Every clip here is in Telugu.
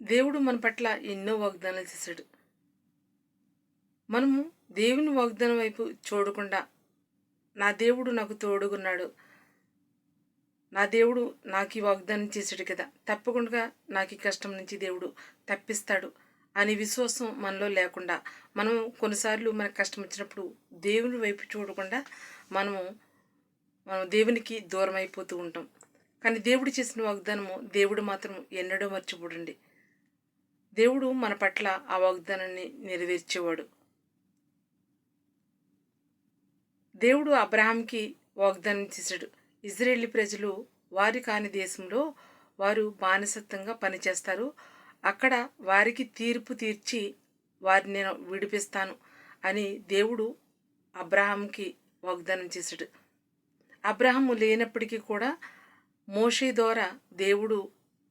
దేవుడు మన పట్ల ఎన్నో వాగ్దానాలు చేశాడు. మనము దేవుని వాగ్దానం వైపు చూడకుండా, నా దేవుడు నాకు తోడుగున్నాడు. నా దేవుడు నాకు ఈ వాగ్దానం చేశాడు కదా! తప్పకుండా నాకు ఈ కష్టం నుంచి దేవుడు తప్పిస్తాడు అనే విశ్వాసం మనలో లేకుండా, మనం కొన్నిసార్లు మనకు కష్టం వచ్చినప్పుడు దేవుని వైపు చూడకుండా మనము మనం దేవునికి దూరం అయిపోతూ ఉంటాం. కానీ దేవుడు చేసిన వాగ్దానము దేవుడు మాత్రం ఎన్నడూ మర్చిపోడండి. దేవుడు మన పట్ల ఆ వాగ్దానాన్ని నెరవేర్చేవాడు. దేవుడు అబ్రహాంకి వాగ్దానం చేశాడు. ఇజ్రాయేలీ ప్రజలు వారి కాని దేశంలో వారు బానిసత్వంగా పనిచేస్తారు. అక్కడ వారికి తీర్పు తీర్చి వారిని నేను విడిపిస్తాను అని దేవుడు అబ్రహాంకి వాగ్దానం చేశాడు. అబ్రహాము లేనప్పటికీ కూడా మోషే ద్వారా దేవుడు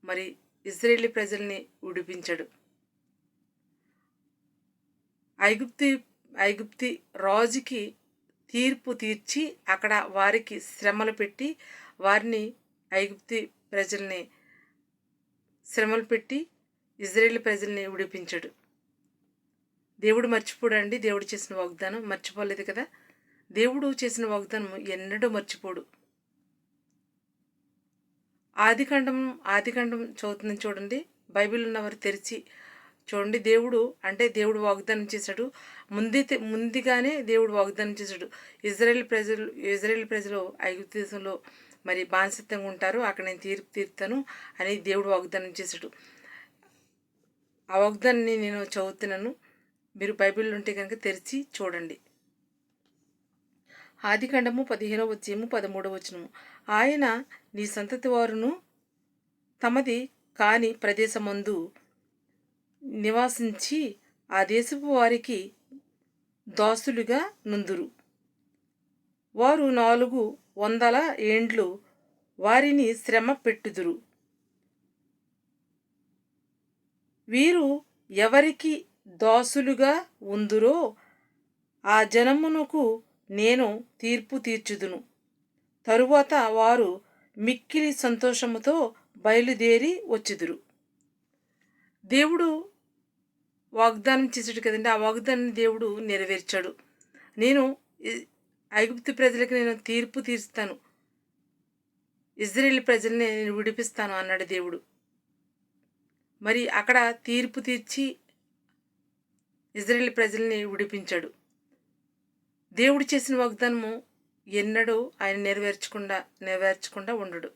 మరి ఇజ్రాయేలీ ప్రజల్ని విడిపించాడు. ఐగుప్తి ఐగుప్తి రాజుకి తీర్పు తీర్చి అక్కడ వారికి శ్రమలు పెట్టి వారిని ఐగుప్తి ప్రజల్ని శ్రమలు పెట్టి ఇజ్రాయేల్ ప్రజల్ని విడిపించాడు. దేవుడు మర్చిపోడండి. దేవుడు చేసిన వాగ్దానం మర్చిపోలేదు కదా. దేవుడు చేసిన వాగ్దానం ఎన్నడూ మర్చిపోడు. ఆదికాండం చదువుతుందని చూడండి. బైబిల్ ఉన్నవారు తెరిచి చూడండి. దేవుడు వాగ్దానం చేశాడు. ముందుగానే దేవుడు వాగ్దానం చేశాడు. ఇజ్రాయేల్ ప్రజలు ఐగుప్తు దేశంలో మరి బానిసత్వంగా ఉంటారు, అక్కడ నేను తీర్పు తీరుతాను అని దేవుడు వాగ్దానం చేశాడు. ఆ వాగ్దానాన్ని నేను చదువుతున్నాను. మీరు బైబిల్ ఉంటే కనుక తెరిచి చూడండి. ఆదికాండము 15వ అధ్యాయము 13వ వచనము. ఆయన నీ సంతతి వారును తమది కాని ప్రదేశమందు నివాసించి ఆ దేశపు వారికి దాసులుగా నుందురు. వారు 400 ఏండ్లు వారిని శ్రమ పెట్టుదురు. వీరు ఎవరికి దాసులుగా ఉందురో ఆ జనమునకు నేను తీర్పు తీర్చుదును. తరువాత వారు మిక్కిలి సంతోషముతో బయలుదేరి వచ్చుదురు. దేవుడు వాగ్దానం చేశాడు కదండి. ఆ వాగ్దానాన్ని దేవుడు నెరవేర్చాడు. నేను ఐగుప్తు ప్రజలకు నేను తీర్పు తీరుస్తాను, ఇజ్రాయేల్ ప్రజల్ని నేను విడిపిస్తాను అన్నాడు దేవుడు. మరి అక్కడ తీర్పు తీర్చి ఇజ్రాయేల్ ప్రజల్ని విడిపించాడు. దేవుడు చేసిన వాగ్దానము ఎన్నడూ ఆయన నెరవేర్చకుండా ఉండడు.